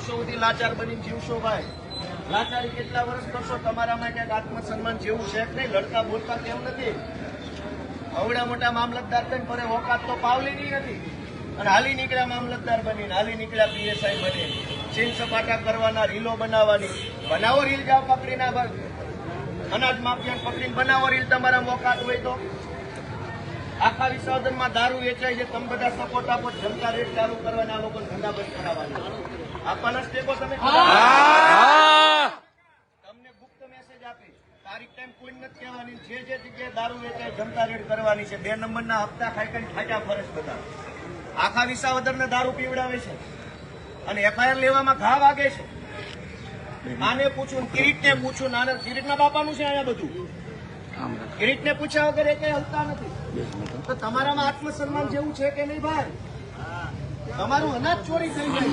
વર્ષો સુધી લાચાર બની જીવશો ભાઈ? લાચારી કેટલા વર્ષ કરશો? તમારામાં ક્યાંક આત્મસન્માન જેવું છે કે નહીં? લડતા બોલતા કેમ નથી? અવડા મોટા મામલતદાર થઈને પરે ઓકાત તો પાવલીની નથી, અને હાલી નીકળ્યા મામલતદાર બનીને, હાલી નીકળ્યા પીએસઆઈ બની, ચીન સપાટા કરવાના, રીલો બનાવવાની. બનાવો રીલ, જાઓ પકડીને અનાજ માફિયાને પકડીને બનાવો રીલ. તમારા મોકાત હોય તો આખા વિસર્જનમાં દારૂ વેચાય છે, તમે બધા સપોર્ટ આપો, જનતા રેટ ચાલુ કરવાના, આ લોકો ધંધા બંધ કરાવવાના. આપવાના સ્ટેપો તમે તમને ગુપ્ત મેસેજ આપી, તારીખ ટાઈમ કોઈ નથી કહેવાની. જે જગ્યાએ દારૂ વેચાય જનતા રેડ કરવાની છે. 2 નંબરના હપ્તા ખાઈ ખાઈ ખાટા ફરજ બધા આખા વિસાવદરને દારૂ પીવડાવે છે અને એફઆઈઆર લેવામાં ઘા વાગે છે. આને પૂછું, કિરીટને પૂછું, નાના કિરીટના બાપાનું છે અહીંયા બધું. કિરીટને પૂછ્યા વગર એ કઈ હલતા નથી. તો તમારામાં આત્મસન્માન જેવું છે કે નહીં ભાઈ? તમારું અનાજ ચોરી થઈ જાય.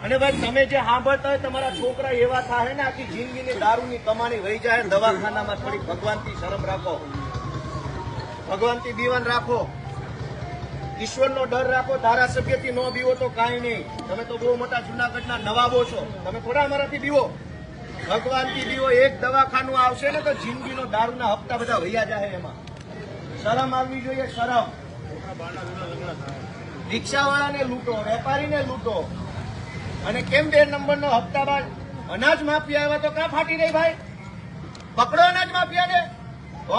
અને ભાઈ તમે જે સાંભળતા હોય, તમારા છોકરા એવા થાય ને આખી જિંદગીની દારૂની કમાણી વહી જાય. દવાખાનામાં થોડી ભગવાનથી શરમ રાખો, ભગવાનથી દીવાન રાખો, ઈશ્વરનો ડર રાખો. ધારાસભ્યથી ન બીવો તો કાંઈ નહીં. તમે તો બહુ મોટા જુનાગઢના નવાબો છો, તમે થોડા અમારાથી બીવો. ભગવાનથી બીવો. એક દવાખાનું આવશે ને તો જિંદગીનો દારૂના હપ્તા બધા વૈયા જાય. એમાં શરમ આવવી જોઈએ, શરમ. રિક્ષાવાળાને લૂંટો, વેપારીને લૂંટો, અને કેમ 2 નંબરનો હપ્તાબાજ અનાજ માફિયા આવ્યા તો ક્યાં ફાટી રહી ભાઈ? પકડો અનાજ માફિયાને.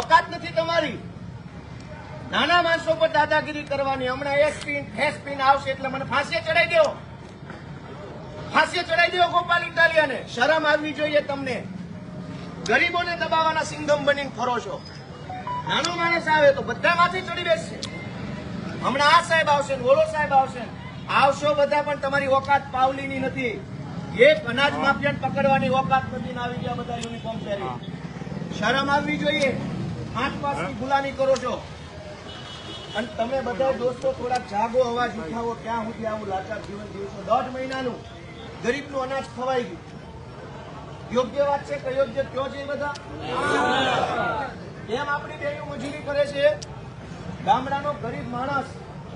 ઓકાત નથી તમારી. નાના માણસો પર દાદાગીરી કરવાની. હમણાં એસપી આવશે એટલે મને ફાંસીએ ચડાવી દો, ફાંસીએ ચડાવી દો ગોપાલ ઇટાલિયાને. શરમ આવવી જોઈએ તમને. ગરીબોને દબાવવાના સિંઘમ બનીને ફરો છો. નાનો માણસ આવે તો બધા માથે ચડી બેસશે. હમણાં આ સાહેબ આવશે, ઓલો સાહેબ આવશે, આવશો બધા, પણ તમારી ઓકાત પાવલીની નથી. એક અનાજ માફિયાને પકડવાની ઓકાત નથી. આવી ગયા બધા યુનિફોર્મ પહેરી. શરમ આવવી જોઈએ. 5 પાસની ગુલામી કરો છો. અને તમે બધા દોસ્તો થોડા જાગો, અવાજ ઉઠાવો. ક્યાં સુધી આવું લાચાર જીવન જીવશો? 1.5 મહિનાનું ગરીબનું અનાજ ખવાઈ ગયું. યોગ્ય વાત છે કે અયોગ્ય? કયો છે બધા? કેમ આપણી બહેનો મજૂરી કરે છે? ગામડાનો ગરીબ માણસ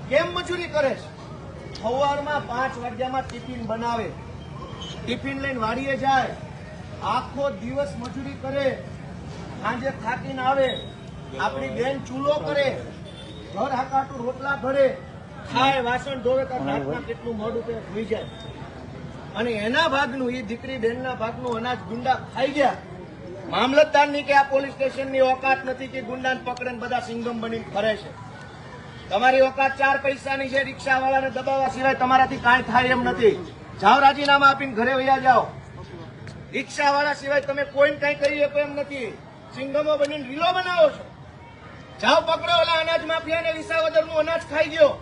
કેમ મજૂરી કરે છે? સવારમાં 5 વાગ્યામાં ટિફિન બનાવે, ટિફિન લઈને વાડીએ જાય, આખો દિવસ મજૂરી કરે, સાંજે થાકીને આવે. આપણી બેન ચૂલો કરે, ઘર હાકાટું રોટલા ભરે, ખાય, વાસણ ધોવે, રાતના કેટલું મોડું તે હોઈ જાય. અને એના ભાગનું, એ દીકરી બહેનના ભાગનું અનાજ ગુંડા ખાઈ ગયા. મામલતદારની કે આ પોલીસ સ્ટેશનની ઓકાત નથી કે ગુંડાને પકડે બધા સિંગમ બનીને ફરે છે. તમારી ઓકાત 4 પૈસાની છે. રિક્ષાવાળાને દબાવવા સિવાય તમારાથી કાંઈ થાય એમ નથી. જાઓ, રાજીનામા આપીને ઘરે વયા જાઓ. રિક્ષાવાળા સિવાય તમે કોઈને કાંઈ કરી શકો એમ નથી. સિંગમો બનીને રીલો બનાવો છો. જાઓ, પકડો ઓલા અનાજ માફિયાને. વિસાવદરનું અનાજ ખાઈ ગયો.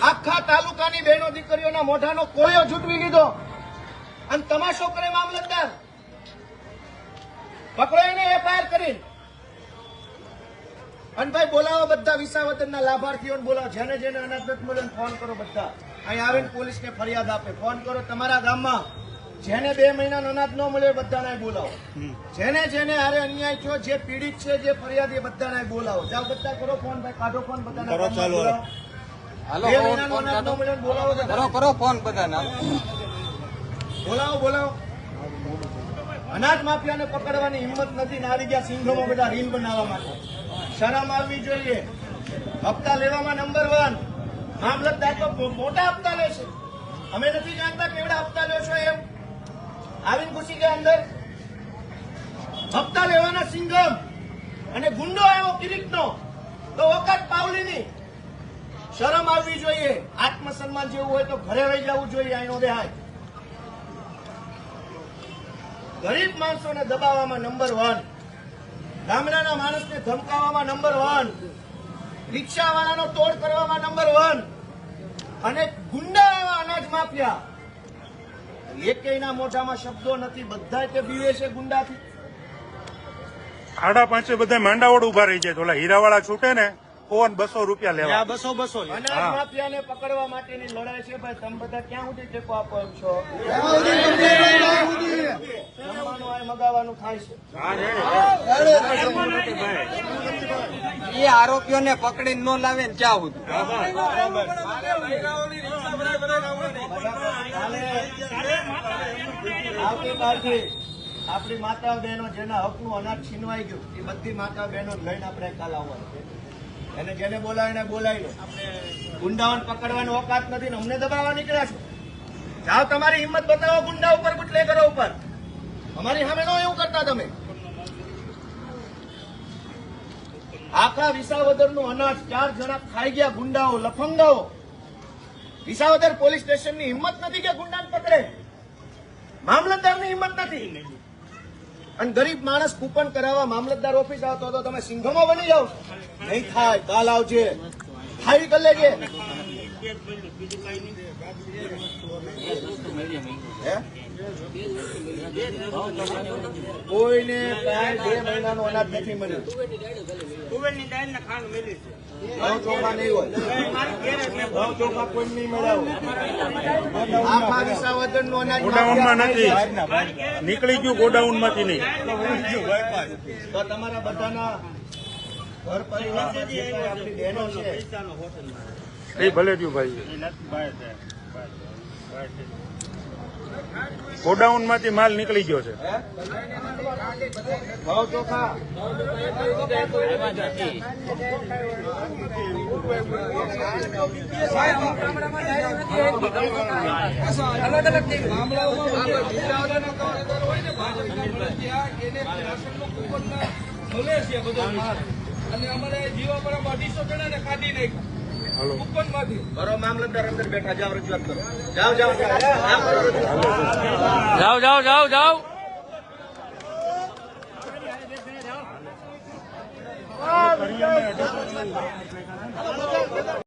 આખા તાલુકાની બહેનો દીકરીઓના મોઢાનો કોળિયો ઝૂંટવી લીધો અને તમાશો કરે મામલતદાર. પકડો એને એફઆઈઆર કરીને. અને ભાઈ બોલાવો બધા વિસાવદરના લાભાર્થીઓને બોલાવો. જેને જેને અનાજ નથી મળે ફોન કરો. બધા અહીં આવીને પોલીસને ફરિયાદ આપે. ફોન કરો. તમારા ગામમાં જેને 2 મહિનાનો અનાજ ન મળે બધાને બોલાવો. જેને જેને હારે અન્યાય થયો, જે પીડિત છે, જે ફરિયાદી, બધાને બોલાવો. જાઓ, બધા કરો ફોન. ભાઈ કાઢો ફોન. બધાને કરો. ચાલો, 2 મહિનાનો અનાજ ન મળે બોલાવો. કરો ફોન. બધાને બોલાવો. અનાજ માફિયાને પકડવાની હિંમત નથી. આવી ગયા સિંઘમો બધા રીલ બનાવવા માટે. શરમ આવવી જોઈએ. હપ્તા લેવામાં નંબર 1. મામલતદાર તો મોટા હપ્તા લે છે. અમે નથી જાણતા કેવડા હપ્તા લો છો એમ. આવીને ઘૂસી ગયા અંદર. હપ્તા લેવાના સિંઘમ. અને ગુંડો આવ્યો કિરીટનો તો ઓકાત પાવલીની. શરમ આવવી જોઈએ. આત્મસન્માન જેવું હોય તો ઘરે રહી જવું જોઈએ. અહીંનો દેહાય. ગરીબ માણસોને દબાવવામાં નંબર 1. ગામડાના માણસને ધમકાવવામાં નંબર 1. રિક્ષાવાળાનો તોડ કરવામાં નંબર 1. અને ગુંડા એવા અનાજ માફિયા. એકેયના મોઢામાં શબ્દો નથી. બધા તે બીવે છે ગુંડાથી. 5:30 બધા માંડાવડ ઉભા રહી જાય. ઓલા હીરાવાળા છૂટે ને ફોન 200 રૂપિયા લેવા. 200 અનાજ માફિયાને પકડવા માટેની લડાઈ છે ભાઈ. તમે બધા ક્યાં સુધી ટેકો આપો એમ છો? જમવાનું આ મગાવવાનું થાય છે. એ આરોપીઓને પકડીને ન લાવે ને ક્યાં સુધી? સરકારથી આપણી માતા બહેનો જેના હકનું અનાજ છીનવાઈ ગયું એ બધી માતા બહેનો લઈને આપણે કાલ આવવાનું છે. એને જેને બોલાય એને બોલાવી લો. ગુંડાઓને પકડવાની ઓકાત નથી ને અમને દબાવવા નીકળ્યા છો. જાઓ તમારી હિંમત બતાવો ગુંડા ઉપર, બુટલેગરો ઉપર. અમારી સામે નો એવું કરતા તમે. આખા વિસાવદરનું અનાજ 4 જણા ખાઈ ગયા, ગુંડાઓ, લફંગાઓ. વિસાવદર પોલીસ સ્ટેશનની હિંમત નથી કે ગુંડાને પકડે. મામલતદારની હિંમત નથી. અને ગરીબ માણસ કૂપન કરાવવા મામલતદાર ઓફિસ આવતો હતો, તમે સિંઘમો બની જાવ. નહીં થાય, કાલ આવજે, ખાઈ કરી લેજે. હે? કોઈને કાંઈ 2 મહિનાનું અનાજ નથી મળ્યું. ઘઉં ચોખા નહીં હોય. ઘઉં ચોખા કોઈ નહીં મળ્યા. આખા વિસાવદરનું અનાજ ગોડાઉનમાં નથી, નીકળી ગયું ગોડાઉનમાંથી નહીં. તો તમારા બધાના ઘર પરિવારમાં જે કાંઈ આપણી બહેનો છે એ ભલે થયું ભાઈ, ગોડાઉનમાંથી માલ નીકળી ગયો છે. ઘઉં ચોખા અને અમારે જીવા પર 250 જણાને કાઢી નાખ્યા કુપનમાંથી. કરો, મામલતદાર અંદર બેઠા, જાઓ રજૂઆત કરો. જાઓ જાઓ જાઓ જાઓ જાઓ જાઓ.